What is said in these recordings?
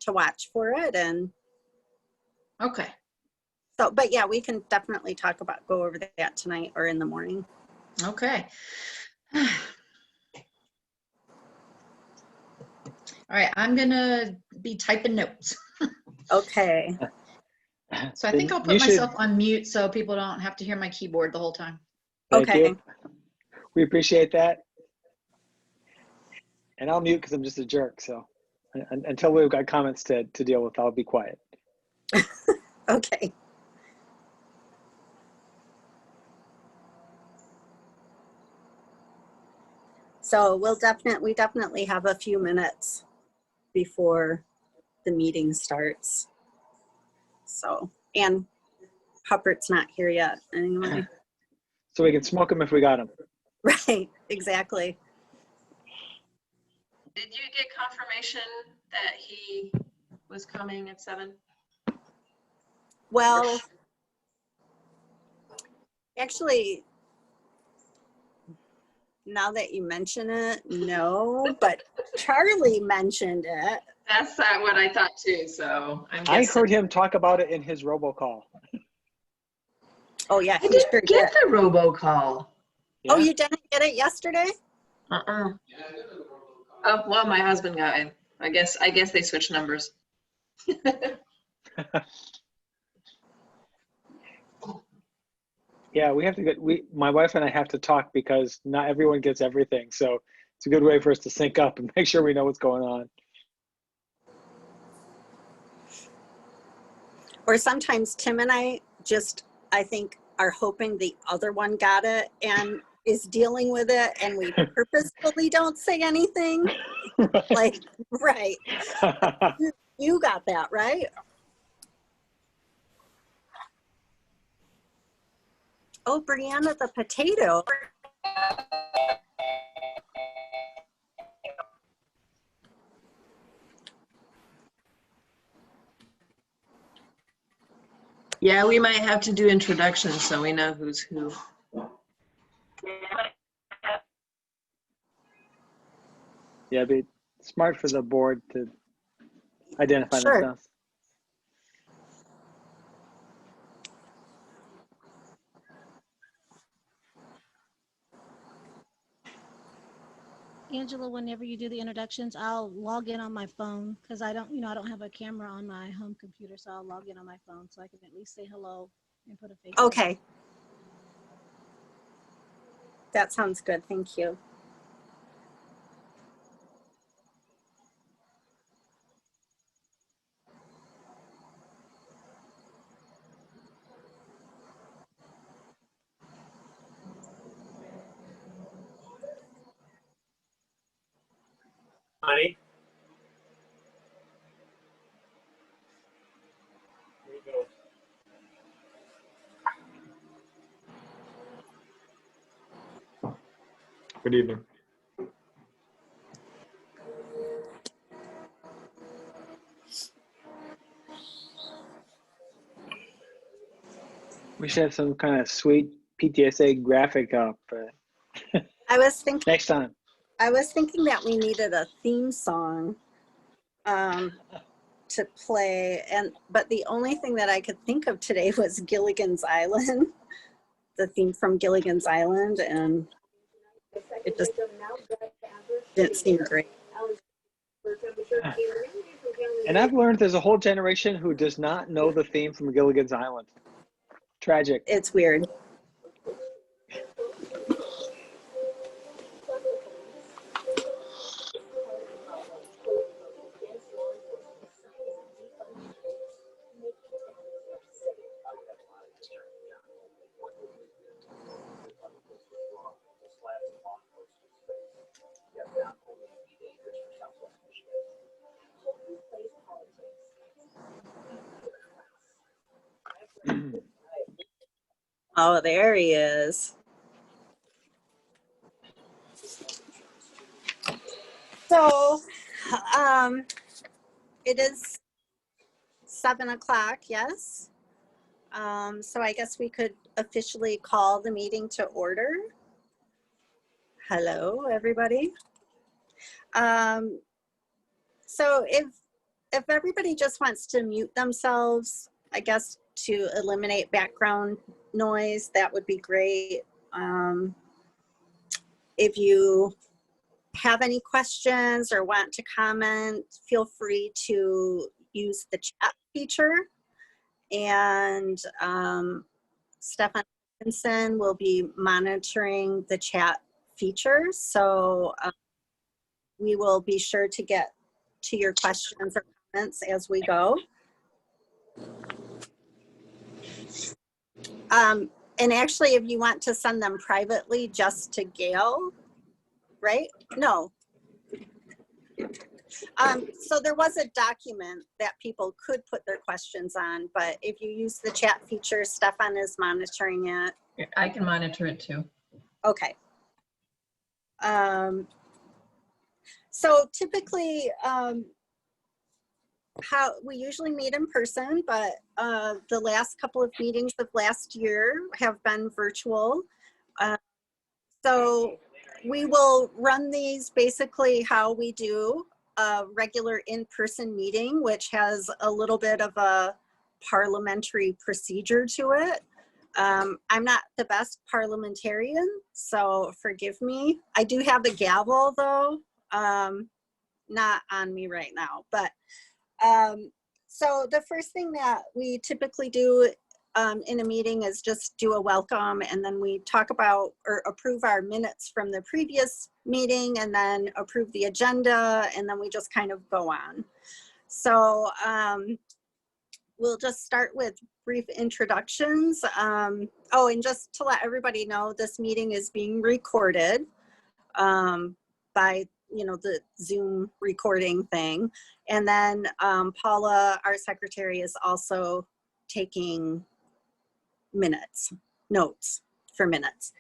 to watch for it. And Okay. so, but yeah, we can definitely go over that tonight or in the morning. Okay. All right, I'm gonna be typing notes. Okay. So I think I'll put myself on mute so people don't have to hear my keyboard the whole time. Thank you. We appreciate that. And I'll mute because I'm just a jerk. So until we've got comments to deal with, I'll be quiet. Okay. So we definitely have a few minutes before the meeting starts. So, and Huppert's not here yet anyway. So we can smoke them if we got them. Right, exactly. Did you get confirmation that he was coming at 7? Well, actually, now that you mention it, no, but Charlie mentioned it. That's what I thought too, so I'm guessing. I heard him talk about it in his robocall. Oh yeah, I didn't get the robocall. Yeah. Oh, you didn't get it yesterday? Oh, well, my husband got it. I guess they switched numbers. Yeah, we have to my wife and I have to talk because not everyone gets everything. So it's a good way for us to sync up and make sure we know what's going on. Or sometimes Tim and I think, are hoping the other one got it and is dealing with it, and we purposefully don't say anything. Like, right. You got that, right? Oh, Brianna, the potato. Yeah, we might have to do introductions so we know who's who. Yeah, it'd be smart for the board to identify Sure. themselves. Angela, whenever you do the introductions, I'll log in on my phone because I don't have a camera on my home computer, so I'll log in on my phone so I can at least say hello and put a face. Okay. That sounds good. Thank you. Honey? There you go. Good evening. We should have some kind of sweet PTSA graphic up I was thinking next time. that we needed a theme song to play, but the only thing that I could think of today was Gilligan's Island, the theme from Gilligan's Island, and it just didn't seem great. And I've learned there's a whole generation who does not know the theme from Gilligan's Island. Tragic. It's weird. Oh, there he is. So, it is 7 o'clock, yes. So I guess we could officially call the meeting to order. Hello, everybody. So if if everybody just wants to mute themselves, I guess to eliminate background noise, that would be great. If you have any questions or want to comment, feel free to use the chat feature. And Stefan Hopkinson will be monitoring the chat feature. So we will be sure to get to your questions or comments as we go. And actually, if you want to send them privately just to Gail, right? No. So there was a document that people could put their questions on, but if you use the chat feature, Stefan is monitoring it. I can monitor it too. Okay. So typically, how we usually meet in person, but the last couple of meetings of last year have been virtual. So we will run these basically how we do a regular in-person meeting, which has a little bit of a parliamentary procedure to it. I'm not the best parliamentarian, so forgive me. I do have the gavel though, not on me right now, but so the first thing that we typically do in a meeting is just do a welcome, and then we talk about or approve our minutes from the previous meeting, and then approve the agenda, and then we just kind of go on. So we'll just start with brief introductions. Oh, and just to let everybody know, this meeting is being recorded by the Zoom recording thing. And then Paula, our secretary, is also taking notes for minutes.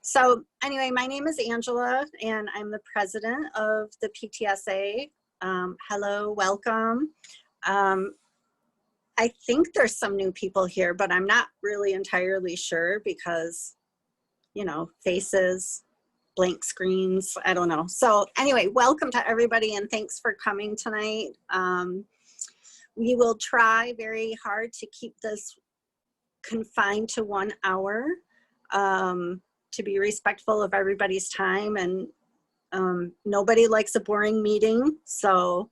So anyway, my name is Angela, and I'm the president of the PTSA. Hello, welcome. I think there's some new people here, but I'm not really entirely sure because, faces, blank screens, I don't know. So anyway, welcome to everybody, and thanks for coming tonight. We will try very hard to keep this confined to 1 hour to be respectful of everybody's time, and nobody likes a boring meeting. So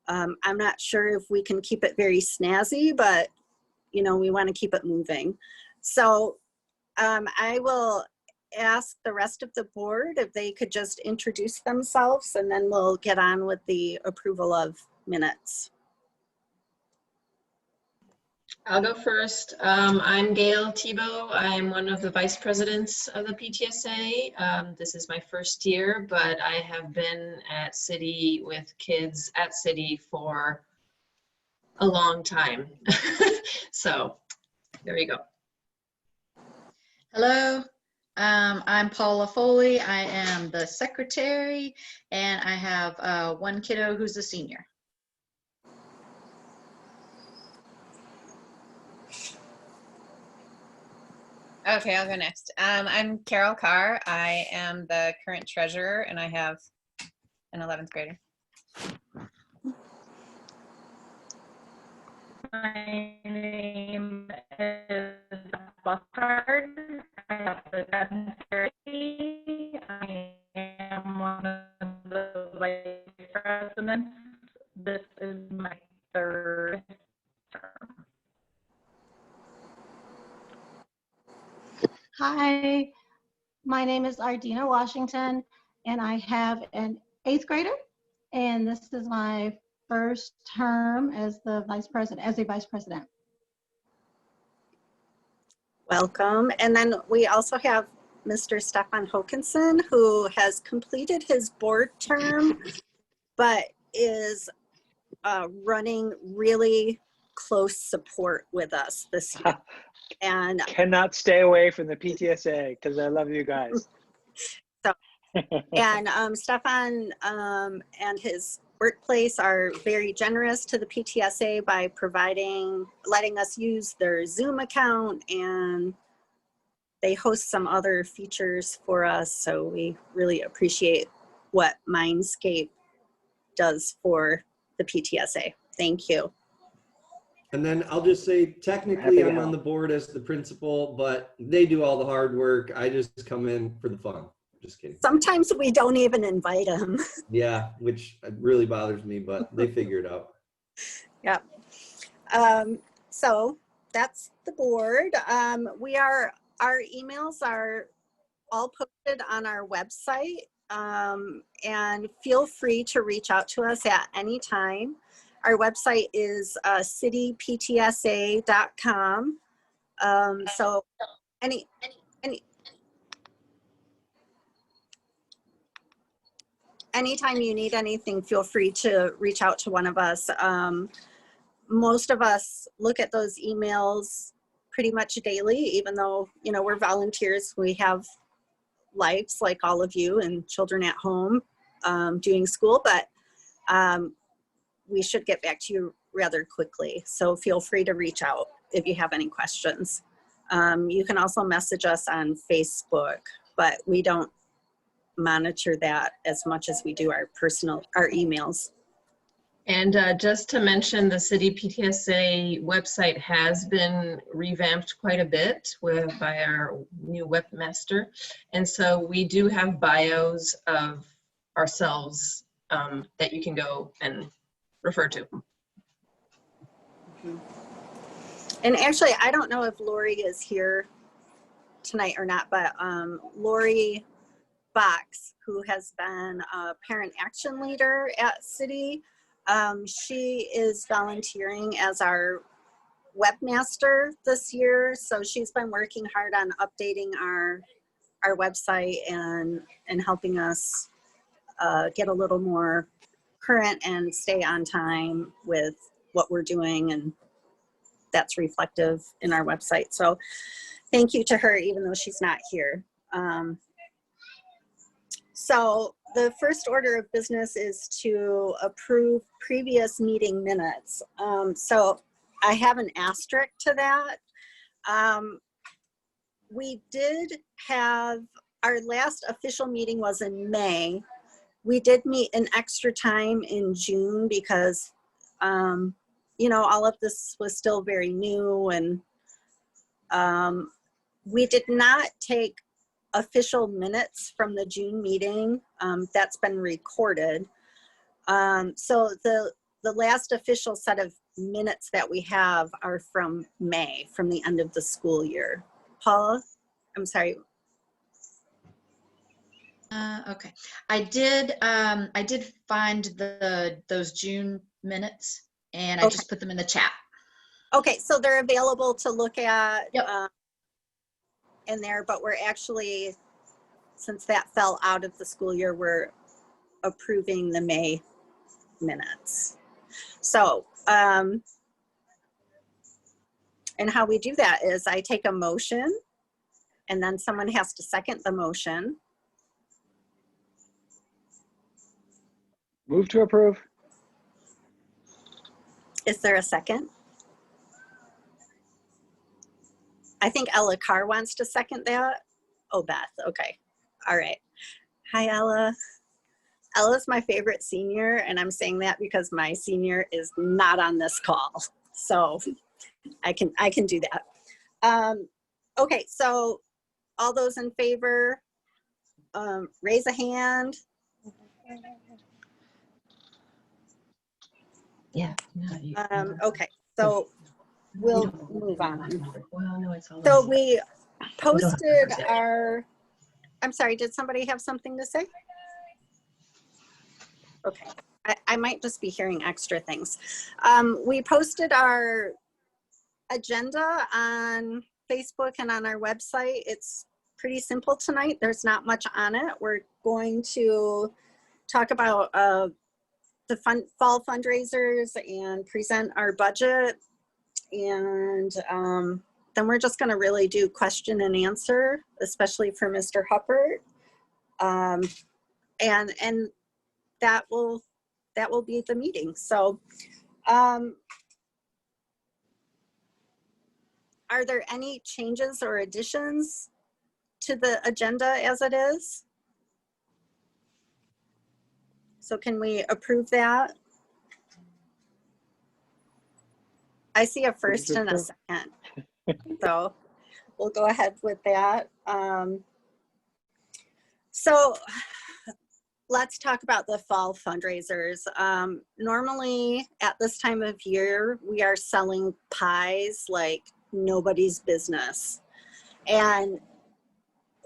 I'm not sure if we can keep it very snazzy, but we want to keep it moving. So I will ask the rest of the board if they could just introduce themselves, and then we'll get on with the approval of minutes. I'll go first. I'm Gail Thibault. I'm one of the vice presidents of the PTSA. This is my first year, but I have been at City with kids at City for a long time. So there you go. Hello, I'm Paula Foley. I am the secretary, and I have one kiddo who's a senior. Okay, I'll go next. I'm Carol Carr. I am the current treasurer, and I have an 11th grader. My name is Huppert. I have the secretary. I am one of the vice presidents. This is my third term. Hi, my name is Ardina Washington, and I have an 8th grader, and this is my first term as the vice president, as a vice president. Welcome. And then we also have Mr. Stefan Hopkinson, who has completed his board term, but is running really close support with us this year. And cannot stay away from the PTSA because I love you guys. So, and Stefan and his workplace are very generous to the PTSA by letting us use their Zoom account, and they host some other features for us. So we really appreciate what Mindscape does for the PTSA. Thank you. And then I'll just say, Happy technically, to I'm on help. the board as the principal, but they do all the hard work. I just come in for the fun. Just kidding. Sometimes we don't even invite them. Yeah, which really bothers me, but they figure it out. Yep. So that's the board. Our emails are all posted on our website, and feel free to reach out to us at any time. Our website is cityptsa.com. So anytime you need anything, feel free to reach out to one of us. Most of us look at those emails pretty much daily, even though, you know, we're volunteers. We have lives like all of you and children at home doing school, but we should get back to you rather quickly. So feel free to reach out if you have any questions. You can also message us on Facebook, but we don't monitor that as much as we do our emails. And just to mention, the City PTSA website has been revamped quite a bit by our new webmaster. And so we do have bios of ourselves that you can go and refer to. And actually, I don't know if Lori is here tonight or not, but Lori Box, who has been a parent action leader at City, she is volunteering as our webmaster this year. So she's been working hard on updating our website and helping us get a little more current and stay on time with what we're doing, and that's reflective in our website. So thank you to her, even though she's not here. So the first order of business is to approve previous meeting minutes. So I have an asterisk to that. We did have, our last official meeting was in May. We did meet an extra time in June because, you know, all of this was still very new, and we did not take official minutes from the June meeting. That's been recorded. So the last official set of minutes that we have are from May, from the end of the school year. Paula, I'm sorry. Okay, I did find those June minutes, and I Okay. just put them in the chat. Okay, so they're available to look at. Yep. In there, but we're actually, since that fell out of the school year, we're approving the May minutes. So, and how we do that is I take a motion and then someone has to second the motion. Move to approve. Is there a second? I think Ella Carr wants to second that. Oh, Beth, okay. All right. Hi, Ella. Ella's my favorite senior, and I'm saying that because my senior is not on this call. So I can do that. Okay, so all those in favor, raise a hand. Yeah. Okay, so we'll move on. Well, no, it's all So we posted our, I'm sorry, did somebody have something to say? Okay, I might just be hearing extra things. We posted our agenda on Facebook and on our website. It's pretty simple tonight. There's not much on it. We're going to talk about the fall fundraisers and present our budget. And then we're just going to really do question and answer, especially for Mr. Huppert. And that will be the meeting. So are there any changes or additions to the agenda as it is? So can we approve that? I see a first and a second. So we'll go ahead with that. So let's talk about the fall fundraisers. Normally at this time of year, we are selling pies like nobody's business. And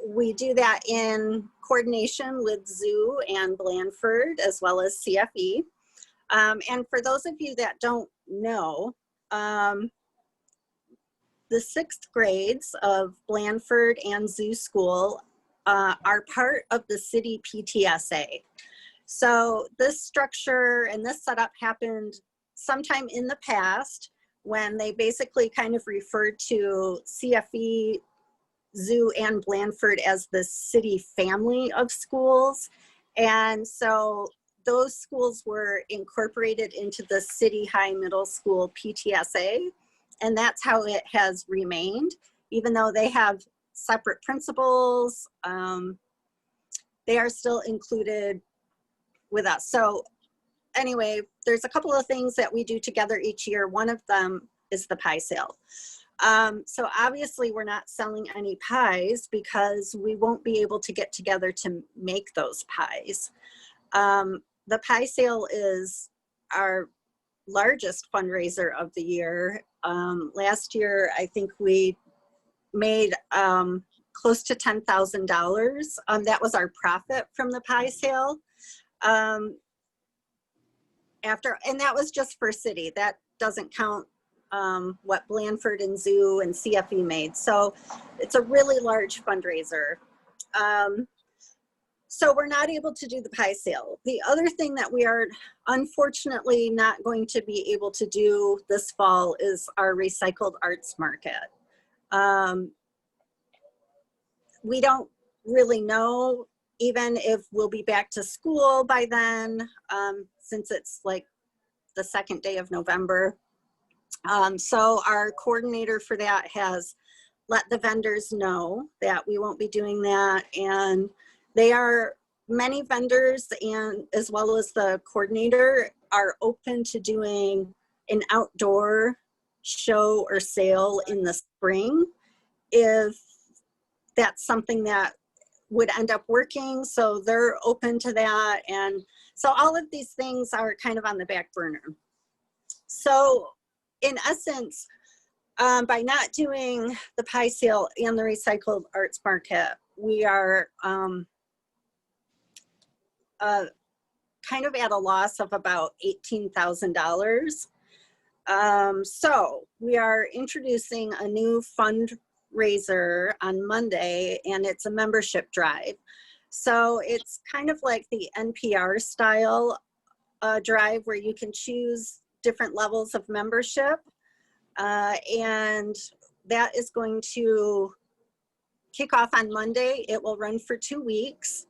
we do that in coordination with Zoo and Blandford, as well as CFE. And for those of you that don't know, the 6th grades of Blandford and Zoo School are part of the city PTSA. So this structure and this setup happened sometime in the past when they basically kind of referred to CFE, Zoo, and Blandford as the city family of schools. And so those schools were incorporated into the City High Middle School PTSA, and that's how it has remained, even though they have separate principals. They are still included with us. So anyway, there's a couple of things that we do together each year. One of them is the pie sale. So obviously we're not selling any pies because we won't be able to get together to make those pies. The pie sale is our largest fundraiser of the year. Last year, I think we made close to $10,000. That was our profit from the pie sale. And that was just for city. That doesn't count what Blandford and Zoo and CFE made. So it's a really large fundraiser. So we're not able to do the pie sale. The other thing that we are unfortunately not going to be able to do this fall is our recycled arts market. We don't really know even if we'll be back to school by then, since it's like the 2nd day of November. So our coordinator for that has let the vendors know that we won't be doing that. And they are, many vendors and as well as the coordinator are open to doing an outdoor show or sale in the spring if that's something that would end up working. So they're open to that. And so all of these things are kind of on the back burner. So in essence, by not doing the pie sale and the recycled arts market, we are kind of at a loss of about $18,000. So we are introducing a new fundraiser on Monday, and it's a membership drive. So it's kind of like the NPR style drive where you can choose different levels of membership. And that is going to kick off on Monday. It will run for 2 weeks.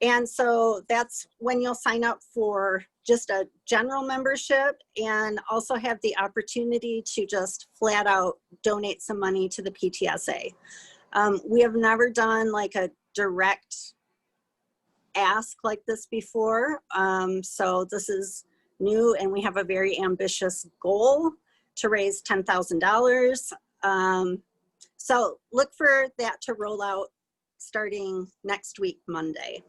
And so that's when you'll sign up for just a general membership and also have the opportunity to just flat out donate some money to the PTSA. We have never done like a direct ask like this before. So this is new, and we have a very ambitious goal to raise $10,000. So look for that to roll out starting next week, Monday.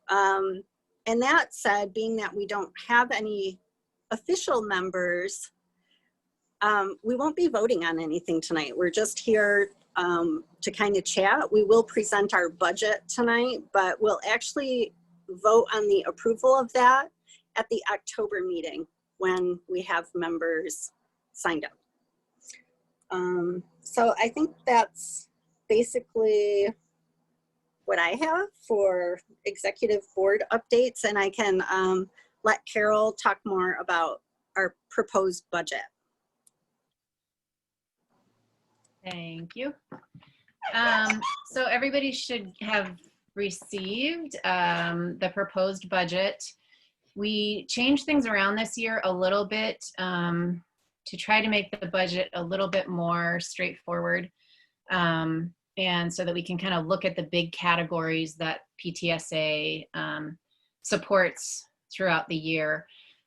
And that said, being that we don't have any official members, we won't be voting on anything tonight. We're just here to kind of chat. We will present our budget tonight, but we'll actually vote on the approval of that at the October meeting when we have members signed up. So I think that's basically what I have for executive board updates, and I can let Carol talk more about our proposed budget. Thank you. So everybody should have received the proposed budget. We changed things around this year a little bit to try to make the budget a little bit more straightforward. And so that we can kind of look at the big categories that PTSA supports throughout the year.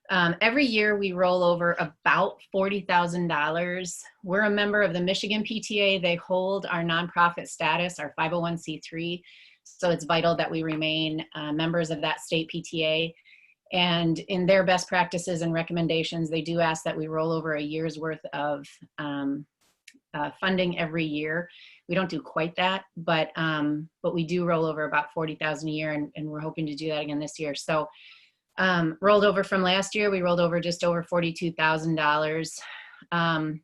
Every year we roll over about $40,000. We're a member of the Michigan PTA. They hold our nonprofit status, our 501c3. So it's vital that we remain members of that state PTA. And in their best practices and recommendations, they do ask that we roll over a year's worth of funding every year. We don't do quite that, but we do roll over about 40,000 a year, and we're hoping to do that again this year. So rolled over from last year, we rolled over just over $42,000.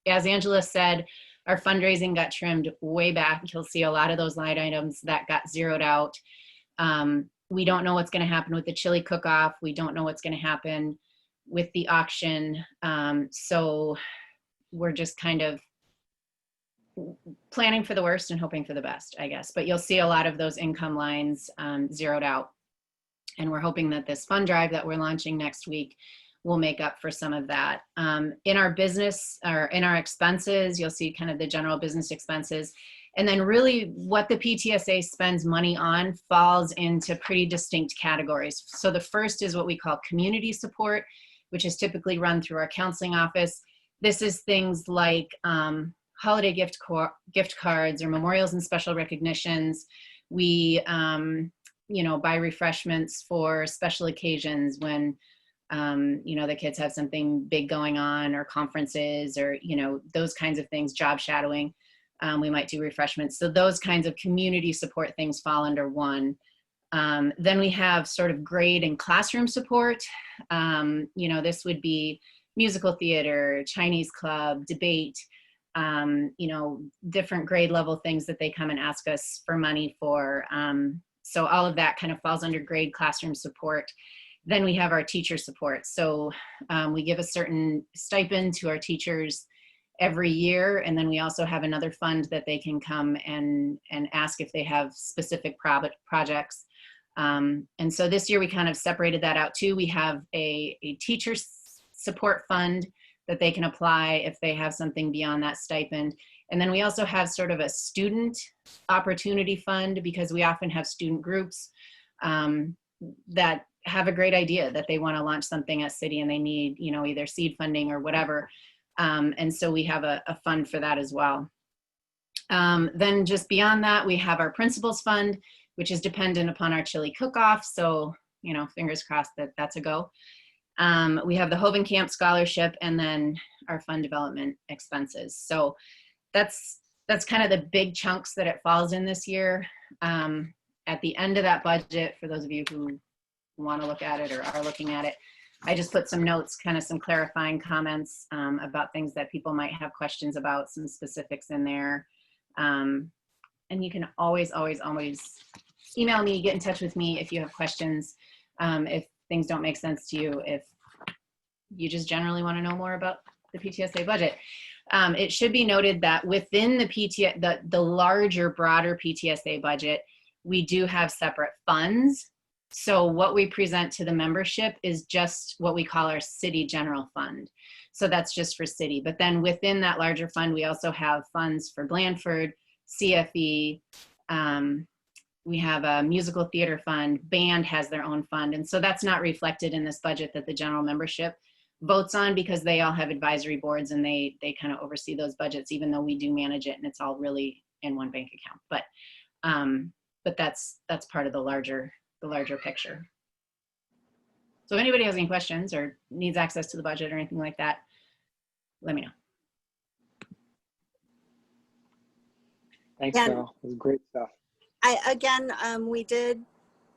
As Angela said, our fundraising got trimmed way back. You'll see a lot of those line items that got zeroed out. We don't know what's going to happen with the chili cook-off. We don't know what's going to happen with the auction. So we're just kind of planning for the worst and hoping for the best, I guess. But you'll see a lot of those income lines zeroed out. And we're hoping that this fund drive that we're launching next week will make up for some of that. In our business, or in our expenses, you'll see kind of the general business expenses. And then really what the PTSA spends money on falls into pretty distinct categories. So the first is what we call community support, which is typically run through our counseling office. This is things like holiday gift cards or memorials and special recognitions. We buy refreshments for special occasions when the kids have something big going on, or conferences, or those kinds of things, job shadowing. We might do refreshments. So those kinds of community support things fall under one. Then we have sort of grade and classroom support. This would be musical theater, Chinese club, debate, different grade level things that they come and ask us for money for. So all of that kind of falls under grade classroom support. Then we have our teacher support. So we give a certain stipend to our teachers every year. And then we also have another fund that they can come and ask if they have specific projects. And so this year we kind of separated that out too. We have a teacher support fund that they can apply if they have something beyond that stipend. And then we also have sort of a student opportunity fund, because we often have student groups that have a great idea that they want to launch something at City, and they need, either seed funding or whatever. And so we have a fund for that as well. Then just beyond that, we have our principals fund, which is dependent upon our chili cook-off. So, fingers crossed that that's a go. We have the Hoven Camp Scholarship, and then our fund development expenses. So that's kind of the big chunks that it falls in this year. At the end of that budget, for those of you who want to look at it or are looking at it, I just put some notes, kind of some clarifying comments about things that people might have questions about, some specifics in there. And you can always email me, get in touch with me if you have questions, if things don't make sense to you, if you just generally want to know more about the PTSA budget. It should be noted that within the larger, broader PTSA budget, we do have separate funds. So what we present to the membership is just what we call our city general fund. So that's just for city. But then within that larger fund, we also have funds for Blandford, CFE, we have a musical theater fund, band has their own fund. And so that's not reflected in this budget that the general membership votes on, because they all have advisory boards and they kind of oversee those budgets, even though we do manage it and it's all really in one bank account. But that's part of the larger picture. So if anybody has any questions or needs access to the budget or anything like that, let me know. Thanks, Carol. It was great stuff. We did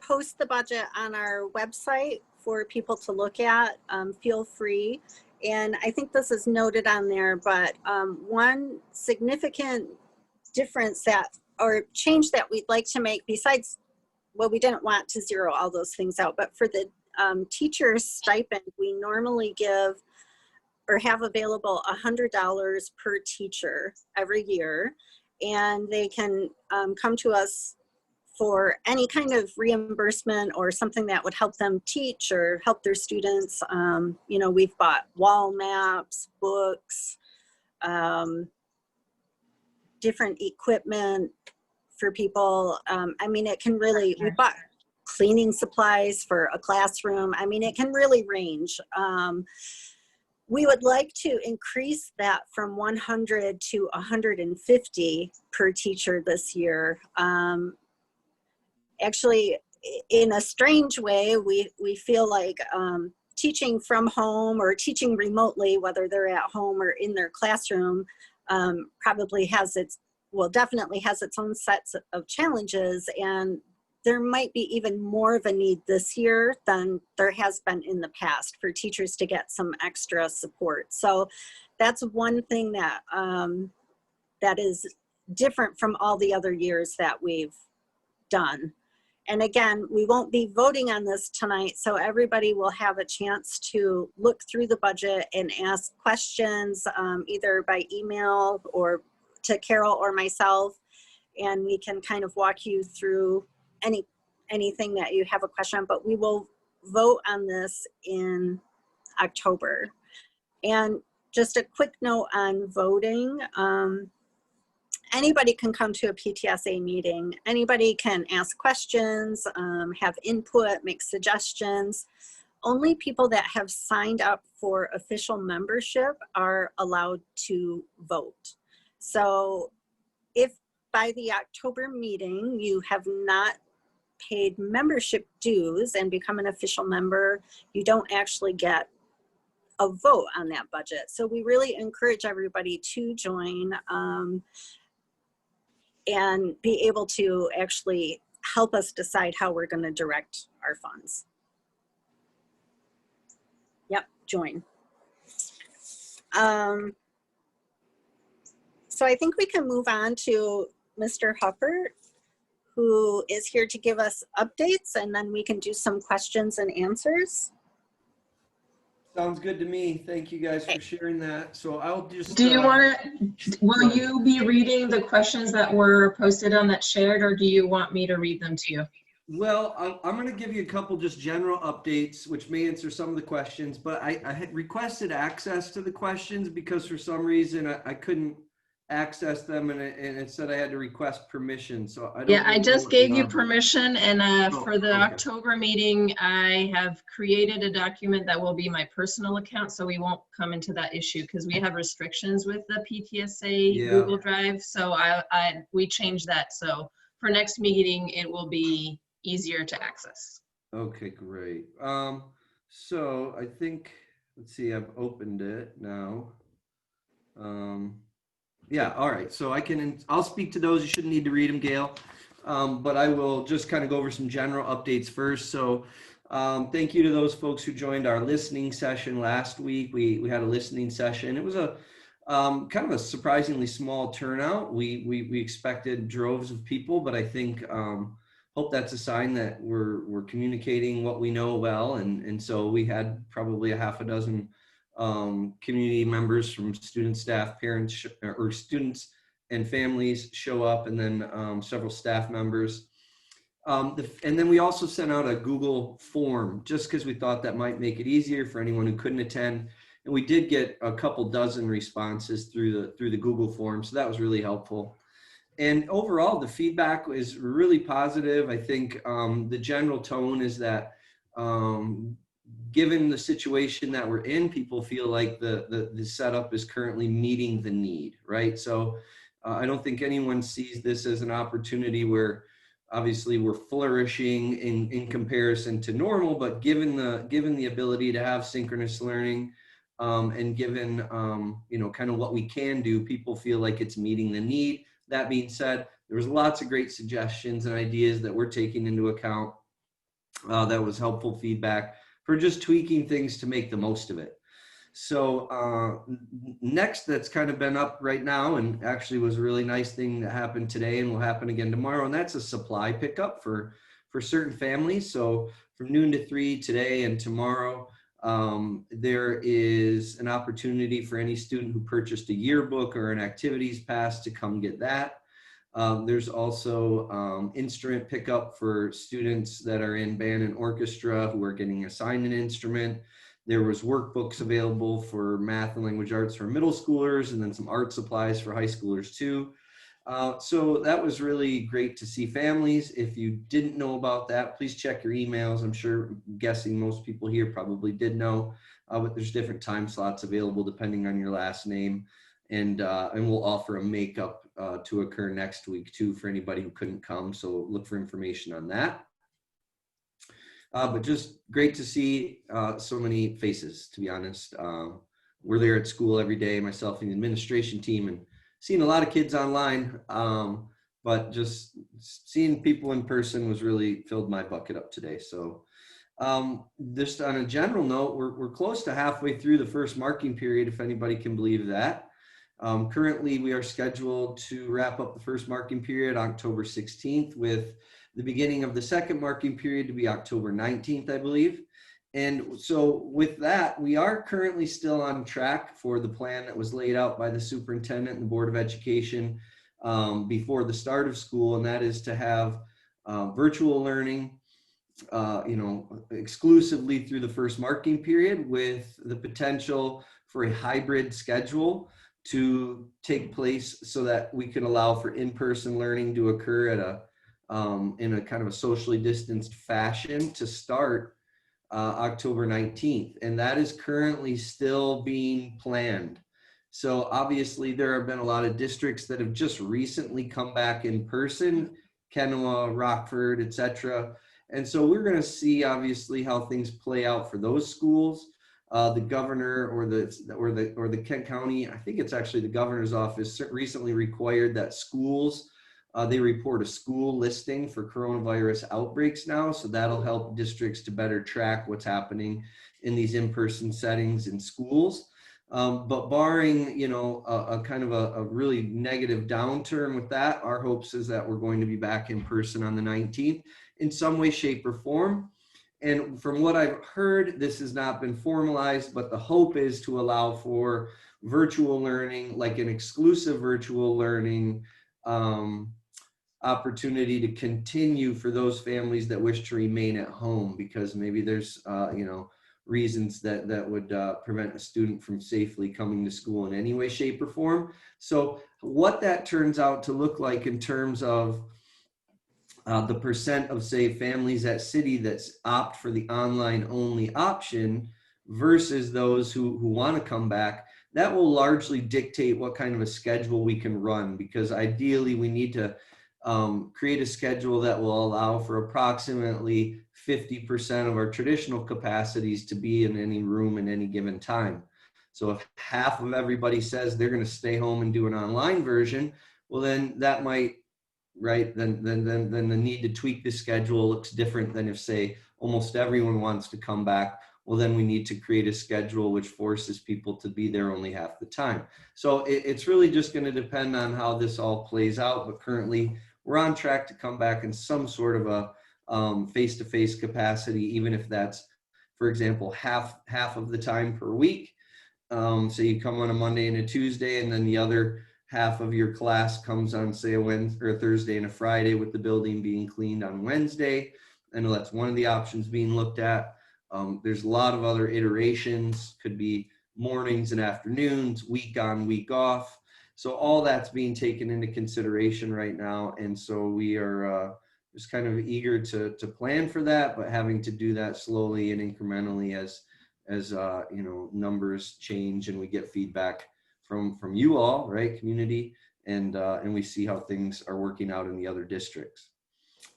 post the budget on our website for people to look at. Feel free. And I think this is noted on there, but one significant difference or change that we'd like to make, besides, well, we didn't want to zero all those things out, but for the teacher's stipend, we normally give or have available $100 per teacher every year. And they can come to us for any kind of reimbursement or something that would help them teach or help their students. We've bought wall maps, books, different equipment for people. It can really, we bought cleaning supplies for a classroom. I mean, it can really range. We would like to increase that from 100 to 150 per teacher this year. Actually, in a strange way, we feel like teaching from home or teaching remotely, whether they're at home or in their classroom, probably has definitely has its own sets of challenges, and there might be even more of a need this year than there has been in the past for teachers to get some extra support. So that's one thing that that is different from all the other years that we've done. And again, we won't be voting on this tonight, so everybody will have a chance to look through the budget and ask questions, either by email or to Carol or myself, and we can kind of walk you through anything that you have a question on. But we will vote on this in October. And just a quick note on voting. Anybody can come to a PTSA meeting. Anybody can ask questions, have input, make suggestions. Only people that have signed up for official membership are allowed to vote. So if by the October meeting you have not paid membership dues and become an official member, you don't actually get a vote on that budget. So we really encourage everybody to join and be able to actually help us decide how we're going to direct our funds. Yep, join. So I think we can move on to Mr. Huppert, who is here to give us updates, and then we can do some questions and answers. Sounds good to me. Thank you guys for sharing that. So I'll just. Do you want to, will you be reading the questions that were posted on that shared, or do you want me to read them to you? Well, I'm going to give you a couple just general updates, which may answer some of the questions, but I had requested access to the questions because for some reason I couldn't access them, and it said I had to request permission. So I don't. Yeah, I just gave you know. permission, and for the okay. October meeting, I have created a document that will be my personal account, so we won't come into that issue because we have restrictions with the PTSA Yeah. Google Drive. So we changed that. So for next meeting, it will be easier to access. Okay, great. So I think, let's see, I've opened it now. Yeah, all right. So I'll speak to those. You shouldn't need to read them, Gail. But I will just kind of go over some general updates first. So thank you to those folks who joined our listening session last week. We had a listening session. It was a kind of a surprisingly small turnout. We expected droves of people, but I think hope that's a sign that we're communicating what we know well. And so we had probably a half a dozen community members from student, staff, parents, or students and families show up, and then several staff members. And then we also sent out a Google form just because we thought that might make it easier for anyone who couldn't attend. And we did get a couple dozen responses through the Google form, so that was really helpful. And overall, the feedback was really positive. I think the general tone is that given the situation that we're in, people feel like the setup is currently meeting the need, right? So I don't think anyone sees this as an opportunity where obviously we're flourishing in comparison to normal, but given the ability to have synchronous learning and given kind of what we can do, people feel like it's meeting the need. That being said, there was lots of great suggestions and ideas that we're taking into account. That was helpful feedback for just tweaking things to make the most of it. So next, that's kind of been up right now and actually was a really nice thing that happened today and will happen again tomorrow. And that's a supply pickup for certain families. So from noon to 3 today and tomorrow, there is an opportunity for any student who purchased a yearbook or an activities pass to come get that. There's also instrument pickup for students that are in band and orchestra who are getting assigned an instrument. There was workbooks available for math and language arts for middle schoolers, and then some art supplies for high schoolers too. So that was really great to see families. If you didn't know about that, please check your emails. I'm guessing most people here probably did know, but there's different time slots available depending on your last name. And we'll offer a makeup to occur next week too for anybody who couldn't come. So look for information on that. But just great to see so many faces, to be honest. We're there at school every day, myself and the administration team, and seeing a lot of kids online. But just seeing people in person was really filled my bucket up today. So just on a general note, we're close to halfway through the first marking period, if anybody can believe that. Currently, we are scheduled to wrap up the first marking period October 16th, with the beginning of the second marking period to be October 19th, I believe. And so with that, we are currently still on track for the plan that was laid out by the superintendent and the Board of Education before the start of school, and that is to have virtual learning exclusively through the first marking period, with the potential for a hybrid schedule to take place so that we can allow for in-person learning to occur at in a kind of a socially distanced fashion to start October 19th. And that is currently still being planned. So obviously there have been a lot of districts that have just recently come back in person, Kennewa, Rockford, etc. And so we're going to see obviously how things play out for those schools. The governor or the Kent County, I think it's actually the governor's office, recently required that schools they report a school listing for coronavirus outbreaks now. So that'll help districts to better track what's happening in these in-person settings in schools. But barring, a kind of a really negative downturn with that, our hopes is that we're going to be back in person on the 19th in some way, shape, or form. And from what I've heard, this has not been formalized, but the hope is to allow for virtual learning, like an exclusive virtual learning opportunity to continue for those families that wish to remain at home, because maybe there's reasons that would prevent a student from safely coming to school in any way, shape, or form. So what that turns out to look like in terms of the percent of, say, families at city that's opt for the online only option versus those who want to come back, that will largely dictate what kind of a schedule we can run, because ideally we need to create a schedule that will allow for approximately 50% of our traditional capacities to be in any room in any given time. So if half of everybody says they're going to stay home and do an online version, well, then that might, right, then the need to tweak the schedule looks different than if, say, almost everyone wants to come back. Well, then we need to create a schedule which forces people to be there only half the time. So it's really just going to depend on how this all plays out. But currently, we're on track to come back in some sort of a face-to-face capacity, even if that's, for example, half of the time per week. So you come on a Monday and a Tuesday, and then the other half of your class comes on, say, a Wednesday or a Thursday and a Friday, with the building being cleaned on Wednesday. I know that's one of the options being looked at. There's a lot of other iterations, could be mornings and afternoons, week on, week off. So all that's being taken into consideration right now. And so we are just kind of eager to plan for that, but having to do that slowly and incrementally as numbers change and we get feedback from you all, right, community, and we see how things are working out in the other districts.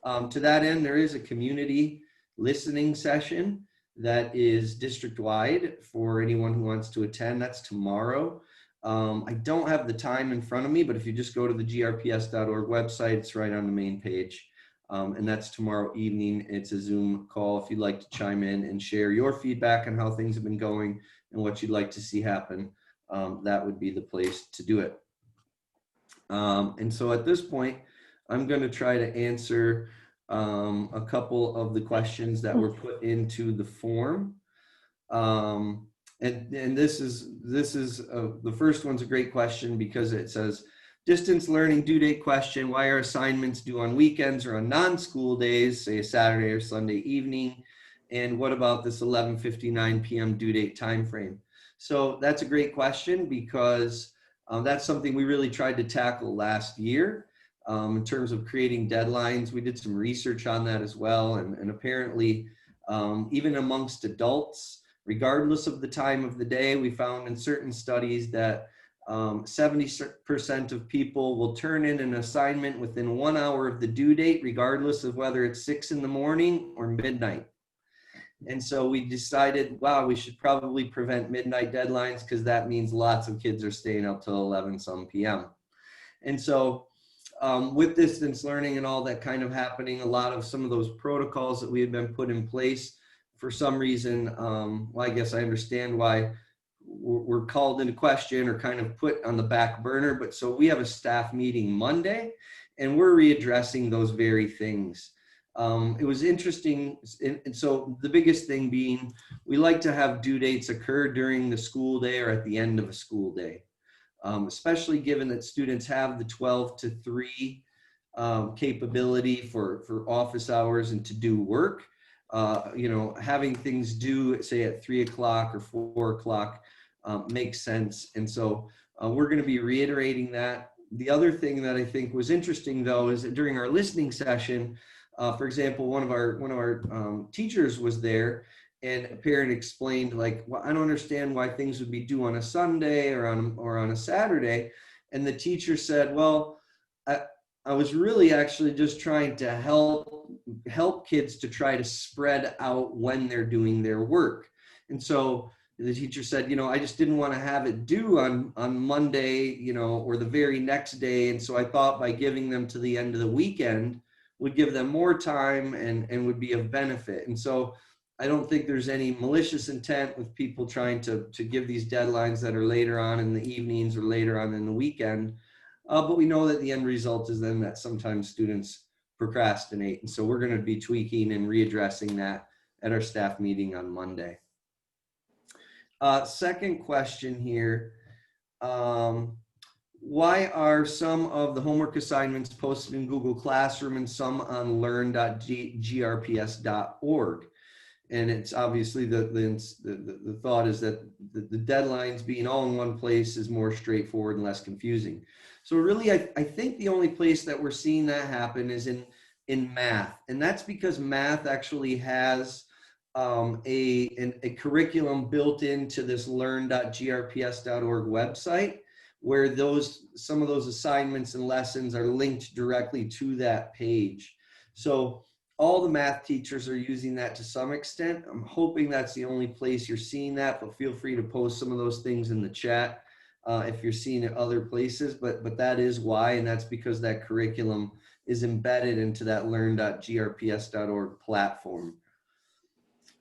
To that end, there is a community listening session that is district-wide for anyone who wants to attend. That's tomorrow. I don't have the time in front of me, but if you just go to the grps.org website, it's right on the main page. And that's tomorrow evening. It's a Zoom call. If you'd like to chime in and share your feedback on how things have been going and what you'd like to see happen, that would be the place to do it. And so at this point, I'm going to try to answer a couple of the questions that were put into the form. And this is the first one's a great question, because it says, distance learning due date question: why are assignments due on weekends or on non-school days, say a Saturday or Sunday evening? And what about this 11:59 p.m. due date time frame? So that's a great question, because That's something we really tried to tackle last year in terms of creating deadlines. We did some research on that as well. And apparently, even amongst adults, regardless of the time of the day, we found in certain studies that 70% of people will turn in an assignment within 1 hour of the due date, regardless of whether it's 6 in the morning or midnight. And so we decided, wow, we should probably prevent midnight deadlines because that means lots of kids are staying up till 11 some p.m. And so with distance learning and all that kind of happening, a lot of some of those protocols that we had been put in place, for some reason, well, I guess I understand why we're called into question or kind of put on the back burner. But so we have a staff meeting Monday and we're readdressing those very things. It was interesting. And so the biggest thing being, we like to have due dates occur during the school day or at the end of a school day, especially given that students have the 12 to 3 capability for office hours and to do work. You know, having things due, say at 3 o'clock or 4 o'clock makes sense. And so we're going to be reiterating that. The other thing that I think was interesting though, is that during our listening session, for example, one of our teachers was there and a parent explained like, well, I don't understand why things would be due on a Sunday or on a Saturday. And the teacher said, well, I was really actually just trying to help kids to try to spread out when they're doing their work. And so the teacher said, you know, I just didn't want to have it due on Monday, you know, or the very next day. And so I thought by giving them to the end of the weekend would give them more time and would be of benefit. And so I don't think there's any malicious intent with people trying to give these deadlines that are later on in the evenings or later on in the weekend. But we know that the end result is then that sometimes students procrastinate. And so we're going to be tweaking and readdressing that at our staff meeting on Monday. Second question here. Why are some of the homework assignments posted in Google Classroom and some on learn.grps.org? And it's obviously the thought is that the deadlines being all in one place is more straightforward and less confusing. So really, I think the only place that we're seeing that happen is in math. And that's because math actually has a curriculum built into this learn.grps.org website, where some of those assignments and lessons are linked directly to that page. So all the math teachers are using that to some extent. I'm hoping that's the only place you're seeing that, but feel free to post some of those things in the chat if you're seeing it other places. But that is why, and that's because that curriculum is embedded into that learn.grps.org platform.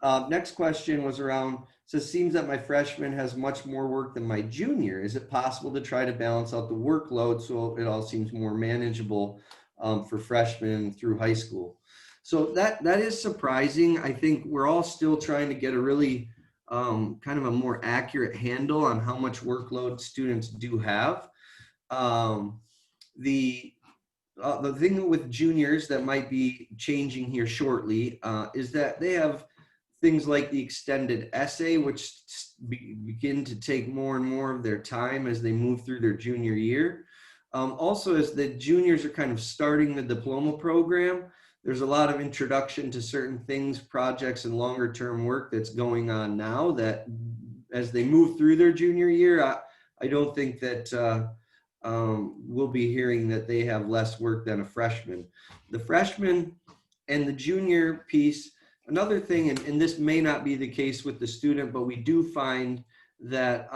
Next question was around, so it seems that my freshman has much more work than my junior. Is it possible to try to balance out the workload so it all seems more manageable for freshmen through high school? So that is surprising. I think we're all still trying to get a really kind of a more accurate handle on how much workload students do have. The thing with juniors that might be changing here shortly is that they have things like the extended essay, which begin to take more and more of their time as they move through their junior year. Also, as the juniors are kind of starting the diploma program, there's a lot of introduction to certain things, projects, and longer term work that's going on now that as they move through their junior year, I don't think that we'll be hearing that they have less work than a freshman. The freshman and the junior piece, another thing, and this may not be the case with the student, but we do find that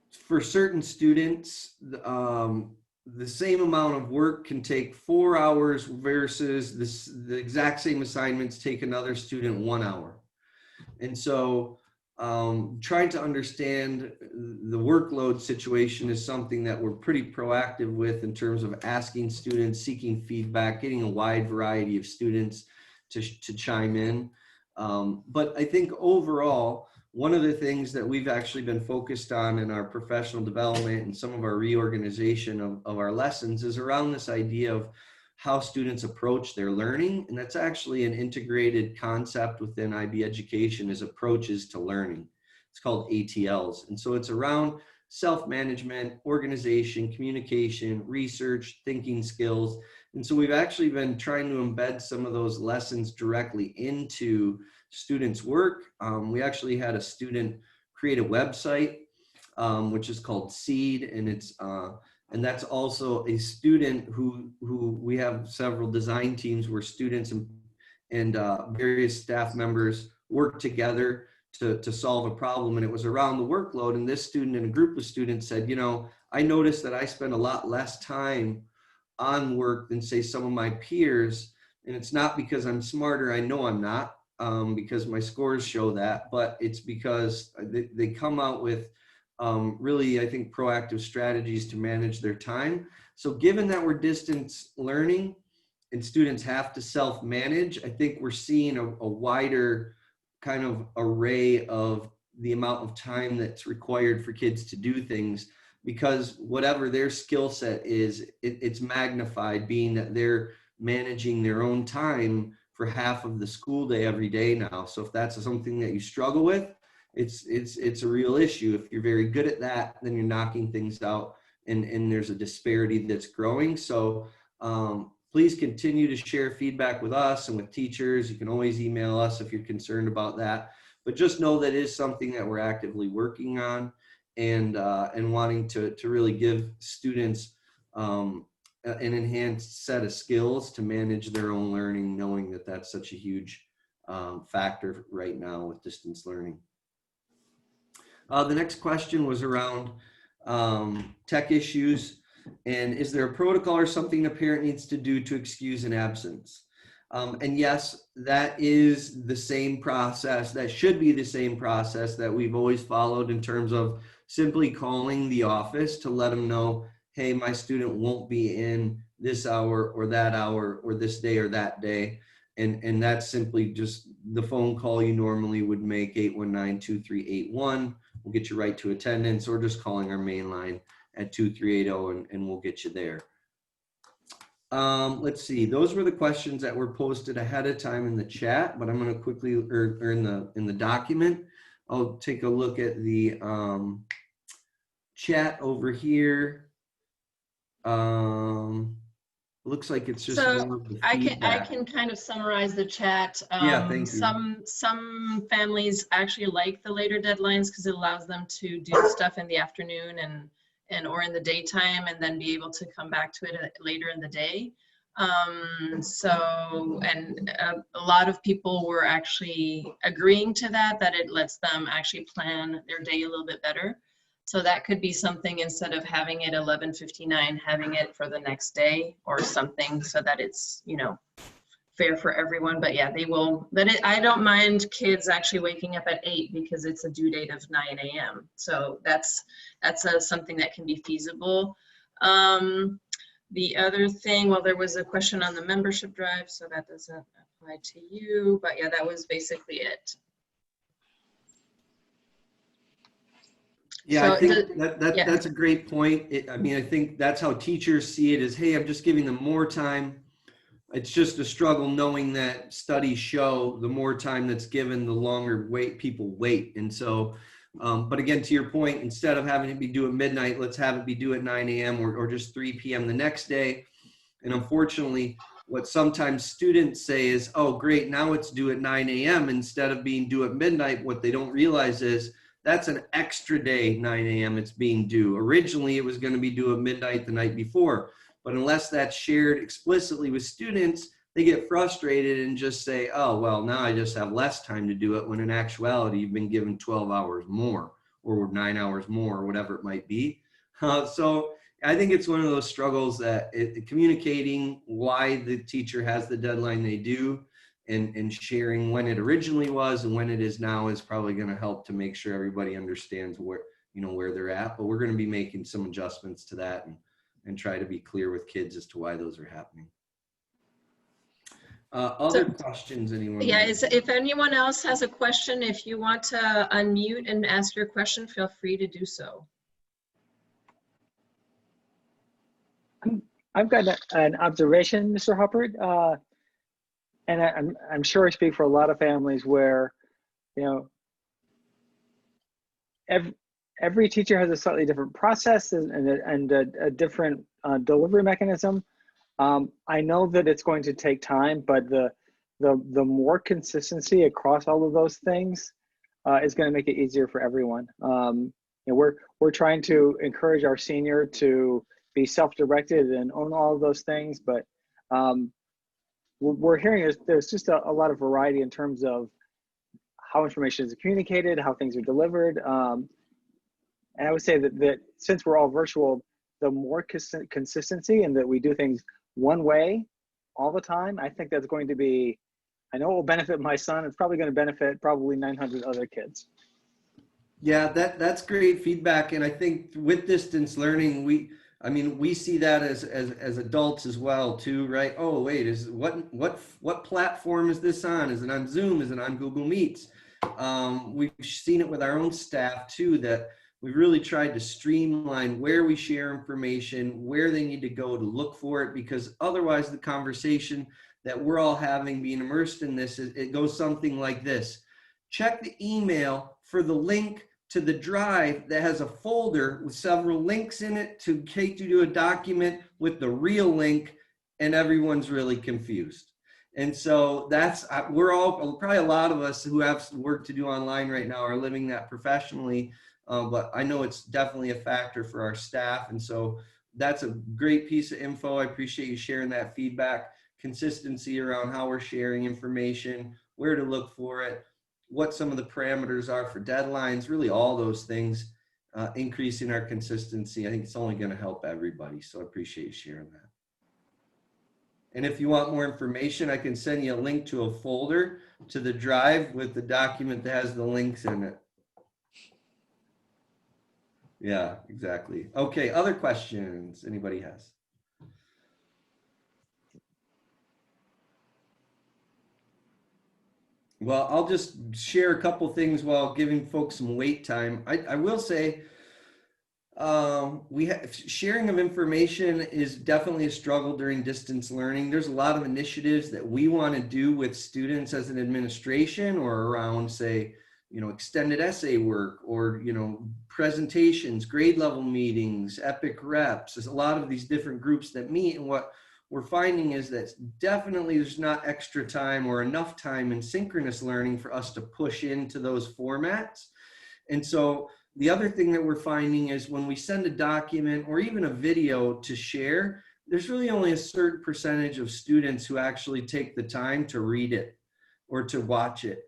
for certain students, the same amount of work can take 4 hours versus the exact same assignments take another student 1 hour. And so trying to understand the workload situation is something that we're pretty proactive with in terms of asking students, seeking feedback, getting a wide variety of students to chime in. But I think overall, one of the things that we've actually been focused on in our professional development and some of our reorganization of our lessons is around this idea of how students approach their learning. And that's actually an integrated concept within IB education, is approaches to learning. It's called ATLs. And so it's around self-management, organization, communication, research, thinking skills. And so we've actually been trying to embed some of those lessons directly into students' work. We actually had a student create a website, which is called Seed, and and that's also a student who we have several design teams where students and various staff members work together to solve a problem. And it was around the workload. And this student and a group of students said, you know, I noticed that I spend a lot less time on work than say some of my peers. And it's not because I'm smarter. I know I'm not, because my scores show that, but it's because they come out with really, I think, proactive strategies to manage their time. So given that we're distance learning and students have to self-manage, I think we're seeing a wider kind of array of the amount of time that's required for kids to do things, because whatever their skill set is, it's magnified, being that they're managing their own time for half of the school day every day now. So if that's something that you struggle with, it's a real issue. If you're very good at that, then you're knocking things out, and there's a disparity that's growing. So please continue to share feedback with us and with teachers. You can always email us if you're concerned about that, but just know that it is something that we're actively working on, and wanting to really give students an enhanced set of skills to manage their own learning, knowing that that's such a huge factor right now with distance learning. The next question was around tech issues, and is there a protocol or something a parent needs to do to excuse an absence? And yes, that is the same process. That should be the same process that we've always followed, in terms of simply calling the office to let them know, hey, my student won't be in this hour or that hour or this day or that day. And that's simply just the phone call you normally would make, 819-2381. We'll get you right to attendance, or just calling our main line at 2380, and we'll get you there. Let's see, those were the questions that were posted ahead of time in the chat, but I'm going to quickly, or in the document, I'll take a look at the chat over here. Looks like it's just So I can kind of summarize the chat. Yeah, thank you. Some families actually like the later deadlines because it allows them to do stuff in the afternoon and or in the daytime, and then be able to come back to it later in the day. So a lot of people were actually agreeing to that it lets them actually plan their day a little bit better. So that could be something, instead of having it 11:59, having it for the next day or something, so that it's, you know, fair for everyone. But yeah, they will. But I don't mind kids actually waking up at 8 because it's a due date of 9 a.m. So that's something that can be feasible. The other thing, well, there was a question on the membership drive, so that doesn't apply to you. But yeah, that was basically it. Yeah, So I think that's a great point. I mean, I think that's how teachers see it, is, hey, I'm just giving them more time. It's just a struggle knowing that studies show the more time that's given, the longer people wait. And so, but again, to your point, instead of having it be due at midnight, let's have it be due at 9 a.m. or just 3 p.m. the next day. And unfortunately, what sometimes students say is, oh, great, now it's due at 9 a.m. instead of being due at midnight. What they don't realize is, that's an extra day, 9 a.m. it's being due. Originally, it was going to be due at midnight the night before. But unless that's shared explicitly with students, they get frustrated and just say, oh, well, now I just have less time to do it, when in actuality, you've been given 12 hours more or 9 hours more, or whatever it might be. So I think it's one of those struggles that communicating why the teacher has the deadline they do, and sharing when it originally was and when it is now, is probably going to help to make sure everybody understands where they're at. But we're going to be making some adjustments to that, and try to be clear with kids as to why those are happening. Other questions, anyone? Yeah, if anyone else has a question, if you want to unmute and ask your question, feel free to do so. I've got an observation, Mr. Huppert, and I'm sure I speak for a lot of families where, you know, every teacher has a slightly different process and a different delivery mechanism. I know that it's going to take time, but the more consistency across all of those things is going to make it easier for everyone. We're trying to encourage our senior to be self-directed and own all of those things, but we're hearing there's just a lot of variety in terms of how information is communicated, how things are delivered. And I would say that since we're all virtual, the more consistency and that we do things one way all the time, I think that's going to be, I know it will benefit my son. It's probably going to benefit probably 900 other kids. Yeah, that's great feedback. And I think with distance learning, we see that as adults as well too, right? Oh, wait, what platform is this on? Is it on Zoom? Is it on Google Meets? We've seen it with our own staff too, that we've really tried to streamline where we share information, where they need to go to look for it, because otherwise the conversation that we're all having being immersed in this, it goes something like this. Check the email for the link to the drive that has a folder with several links in it to take you to a document with the real link, and everyone's really confused. And so we're all, probably a lot of us who have work to do online right now are living that professionally, but I know it's definitely a factor for our staff. And so that's a great piece of info. I appreciate you sharing that feedback. Consistency around how we're sharing information, where to look for it, what some of the parameters are for deadlines, really all those things, increasing our consistency. I think it's only going to help everybody. So I appreciate you sharing that. And if you want more information, I can send you a link to a folder to the drive with the document that has the links in it. Yeah, exactly. Okay, other questions anybody has? Well, I'll just share a couple things while giving folks some wait time. I will say, sharing of information is definitely a struggle during distance learning. There's a lot of initiatives that we want to do with students as an administration, or around, say, extended essay work, or, presentations, grade level meetings, epic reps. There's a lot of these different groups that meet, and what we're finding is that definitely there's not extra time or enough time in synchronous learning for us to push into those formats. And so the other thing that we're finding is when we send a document or even a video to share, there's really only a certain percentage of students who actually take the time to read it or to watch it.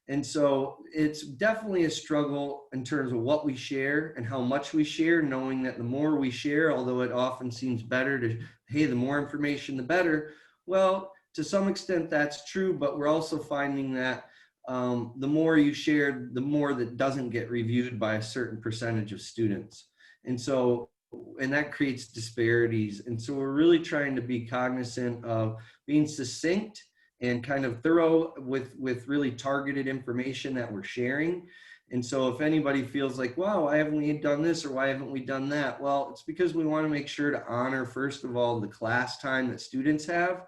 And so it's definitely a struggle in terms of what we share and how much we share, knowing that the more we share, although it often seems better to, hey, the more information, the better. Well, to some extent that's true, but we're also finding that the more you share, the more that doesn't get reviewed by a certain percentage of students. And that creates disparities. And so we're really trying to be cognizant of being succinct and kind of thorough with really targeted information that we're sharing. And so if anybody feels like, wow, why haven't we done this, or why haven't we done that? Well, it's because we want to make sure to honor, first of all, the class time that students have.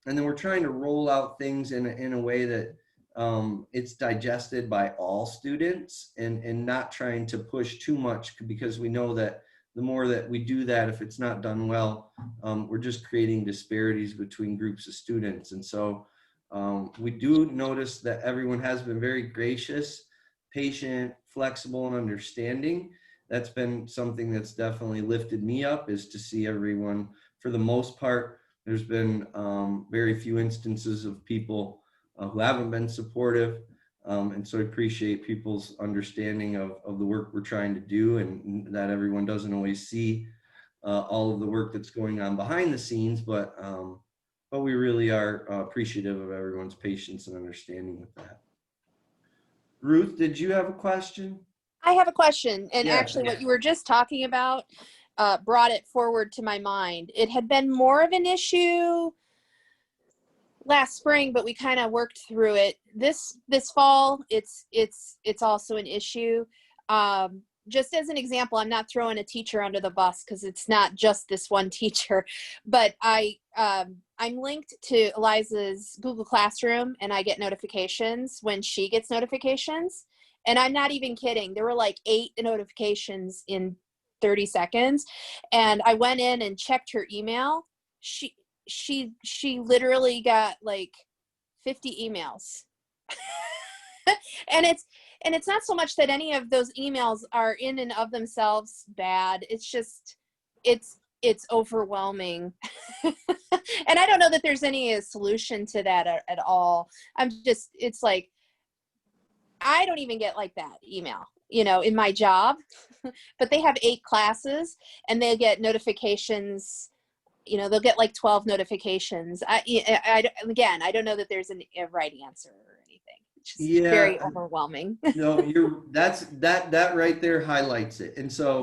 And then we're trying to roll out things in a way that it's digested by all students, and not trying to push too much, because we know that the more that we do that, if it's not done well, we're just creating disparities between groups of students. And so we do notice that everyone has been very gracious, patient, flexible, and understanding. That's been something that's definitely lifted me up, is to see everyone, for the most part. There's been very few instances of people who haven't been supportive. And so I appreciate people's understanding of the work we're trying to do, and that everyone doesn't always see all of the work that's going on behind the scenes, but we really are appreciative of everyone's patience and understanding with that. Ruth, did you have a question? I have a question, and Yeah. actually what you were just talking about brought it forward to my mind. It had been more of an issue last spring, but we kind of worked through it. This fall, it's also an issue. Just as an example, I'm not throwing a teacher under the bus, because it's not just this one teacher, but I'm linked to Eliza's Google Classroom, and I get notifications when she gets notifications. And I'm not even kidding. There were like 8 notifications in 30 seconds. And I went in and checked her email. She literally got like 50 emails. and it's not so much that any of those emails are in and of themselves bad. It's just, it's overwhelming. And I don't know that there's any solution to that at all. It's like, I don't even get like that email, in my job, but they have 8 classes and they get notifications, they'll get like 12 notifications. Again, I don't know that there's a right answer or anything. It's just very overwhelming. No, that right there highlights it. And so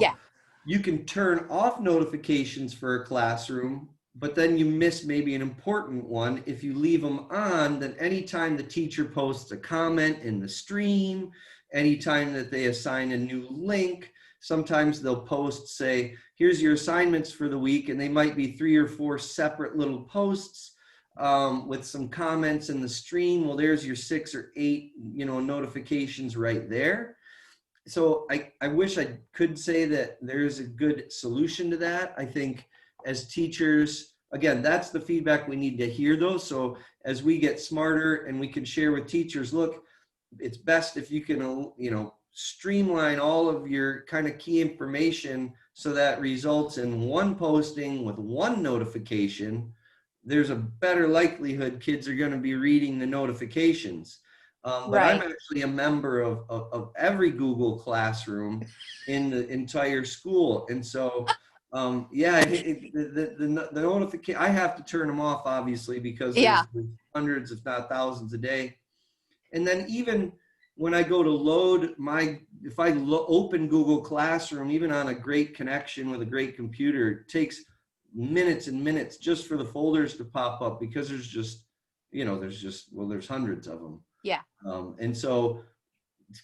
you can turn off notifications for a classroom, but then you miss maybe an important one. If you leave them on, then anytime the teacher posts a comment in the stream, anytime that they assign a new link, sometimes they'll post, say, here's your assignments for the week, and they might be 3 or 4 separate little posts with some comments in the stream. Well, there's your 6 or 8, notifications right there. So I wish I could say that there's a good solution to that. I think as teachers, again, that's the feedback we need to hear though. So as we get smarter and we can share with teachers, look, it's best if you can, streamline all of your kind of key information so that results in one posting with one notification. There's a better likelihood kids are going to be reading the notifications. But I'm actually a member of every Google Classroom in the entire school. And so, the notification, I have to turn them off, obviously, because there's hundreds, if not thousands a day. And then even when I go to load if I open Google Classroom, even on a great connection with a great computer, it takes minutes and minutes just for the folders to pop up because there's hundreds of them. Yeah. And so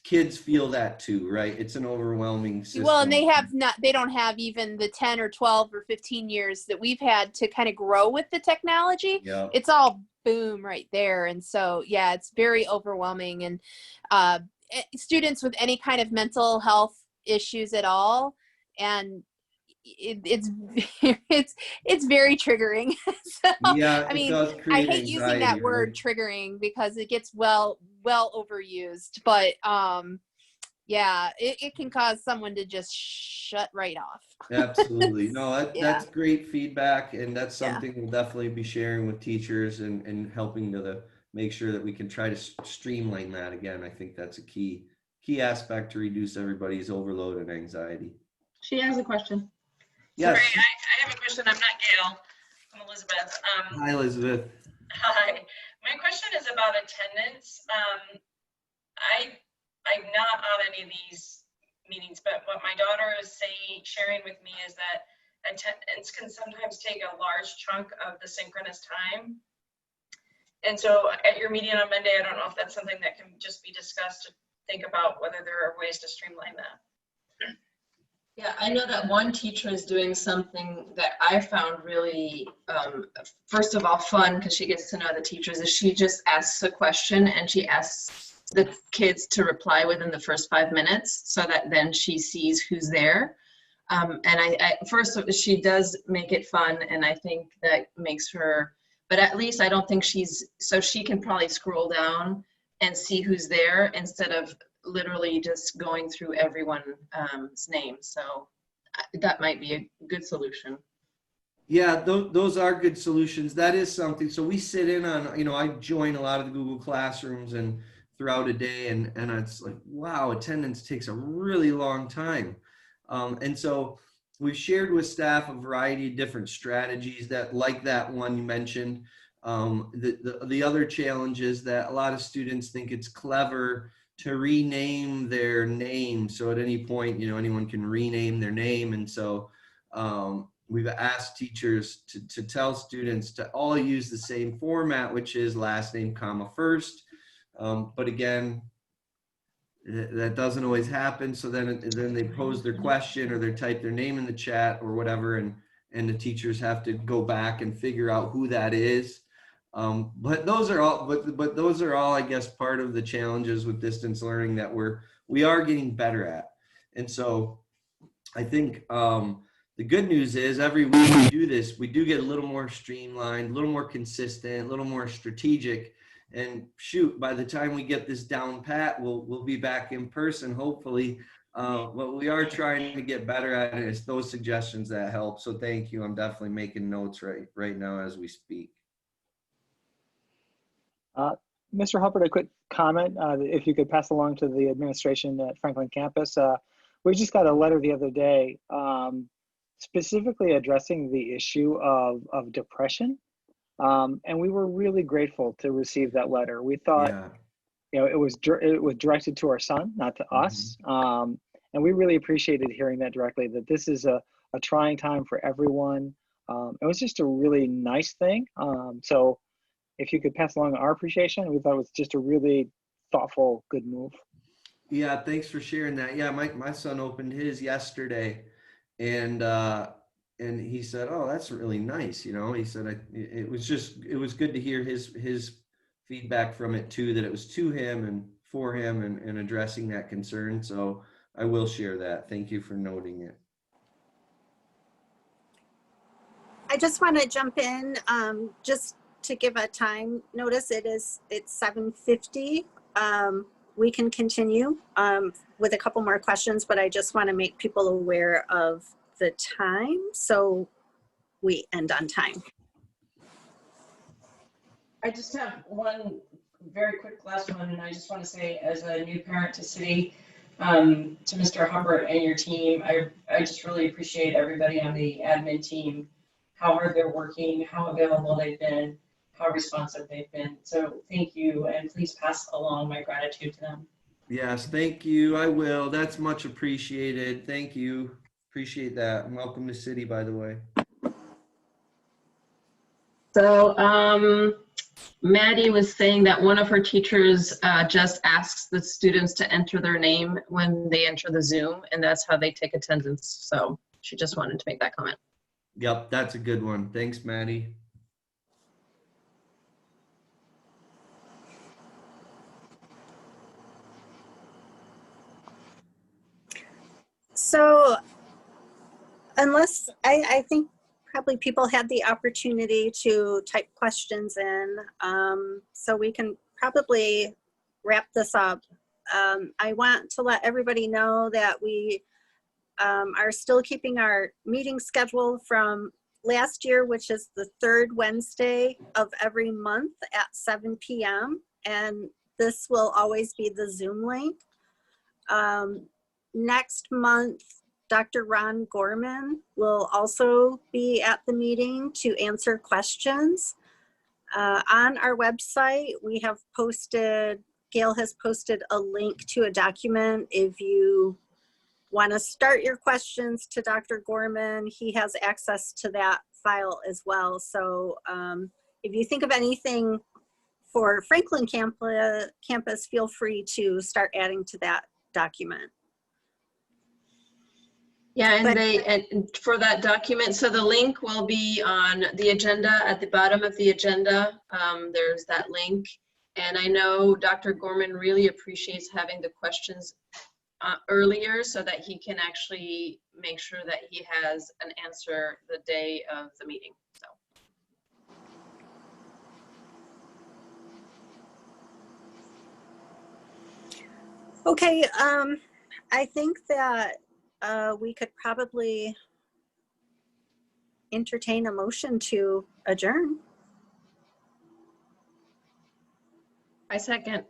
kids feel that too, right? It's an overwhelming system. Well, and they don't have even the 10 or 12 or 15 years that we've had to kind of grow with the technology. Yeah. It's all boom right there. And so, it's very overwhelming. And students with any kind of mental health issues at all, and it's very triggering. So, I mean, I hate using that word triggering because it gets well overused, but it can cause someone to just shut right off. Absolutely. No, that's great feedback, and that's something we'll definitely be sharing with teachers and helping to make sure that we can try to streamline that. Again, I think that's a key aspect to reduce everybody's overload and anxiety. She has a question. Yes. Sorry, I have a question. I'm not Gail. I'm Elizabeth. Hi, Elizabeth. Hi. My question is about attendance. I'm not on any of these meetings, but what my daughter is sharing with me is that attendance can sometimes take a large chunk of the synchronous time. And so at your meeting on Monday, I don't know if that's something that can just be discussed to think about whether there are ways to streamline that. Yeah, I know that one teacher is doing something that I found really, first of all, fun because she gets to know the teachers. Is she just asks a question and she asks the kids to reply within the first 5 minutes so that then she sees who's there. And first, she does make it fun, and I think that makes her, but at least I don't think so she can probably scroll down and see who's there instead of literally just going through everyone's name. So that might be a good solution. Yeah, those are good solutions. That is something. So we sit in on, I join a lot of the Google Classrooms and throughout a day, and it's like, wow, attendance takes a really long time. And so we've shared with staff a variety of different strategies like that one you mentioned. The other challenge is that a lot of students think it's clever to rename their name. So at any point, anyone can rename their name. And so we've asked teachers to tell students to all use the same format, which is last name, comma, first. But again, that doesn't always happen. So then they pose their question or they type their name in the chat or whatever, and the teachers have to go back and figure out who that is. But those are all, I guess, part of the challenges with distance learning that we're we are getting better at. And so I think the good news is every week we do this, we do get a little more streamlined, a little more consistent, a little more strategic. And shoot, by the time we get this down pat, we'll be back in person, hopefully. What we are trying to get better at is those suggestions that help. So thank you. I'm definitely making notes right now as we speak. Mr. Huppert, a quick comment, if you could pass along to the administration at Franklin campus. We just got a letter the other day specifically addressing the issue of depression. And we were really grateful to receive that letter. We thought, you know, it was directed to our son, not to us. And we really appreciated hearing that directly, that this is a trying time for everyone. It was just a really nice thing. So if you could pass along our appreciation, we thought it was just a really thoughtful, good move. Yeah, thanks for sharing that. Yeah, my son opened his yesterday, and he said, "Oh, that's really nice." You know, he said it was good to hear his feedback from it too, that it was to him and for him and addressing that concern. So I will share that. Thank you for noting it. I just want to jump in just to give a time notice. It's 7:50. We can continue with a couple more questions, but I just want to make people aware of the time, so we end on time. I just have one very quick last one, and I just want to say, as a new parent to City, to Mr. Huppert and your team, I just really appreciate everybody on the admin team, how hard they're working, how available they've been, how responsive they've been. So thank you, and please pass along my gratitude to them. Yes, thank you. I will. That's much appreciated. Thank you. Appreciate that. And welcome to City, by the way. So Maddie was saying that one of her teachers just asks the students to enter their name when they enter the Zoom, and that's how they take attendance. So she just wanted to make that comment. Yep, that's a good one. Thanks, Maddie. So unless, I think probably people had the opportunity to type questions in, so we can probably wrap this up. I want to let everybody know that we are still keeping our meeting schedule from last year, which is the third Wednesday of every month at 7 p.m. And this will always be the Zoom link. Next month, Dr. Ron Gorman will also be at the meeting to answer questions. On our website, we have posted, Gail has posted a link to a document. If you want to start your questions to Dr. Gorman, he has access to that file as well. So if you think of anything for Franklin campus, feel free to start adding to that document. Yeah, and for that document, so the link will be on the agenda, at the bottom of the agenda. There's that link. And I know Dr. Gorman really appreciates having the questions earlier so that he can actually make sure that he has an answer the day of the meeting. So. Okay, I think that we could probably entertain a motion to adjourn. I second.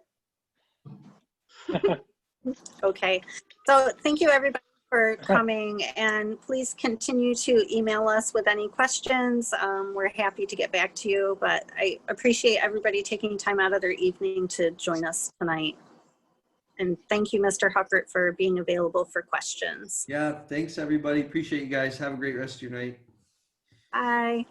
Okay, so thank you everybody for coming, and please continue to email us with any questions. We're happy to get back to you, but I appreciate everybody taking time out of their evening to join us tonight. And thank you, Mr. Huppert, for being available for questions. Yeah, thanks everybody. Appreciate you guys. Have a great rest of your night. Bye.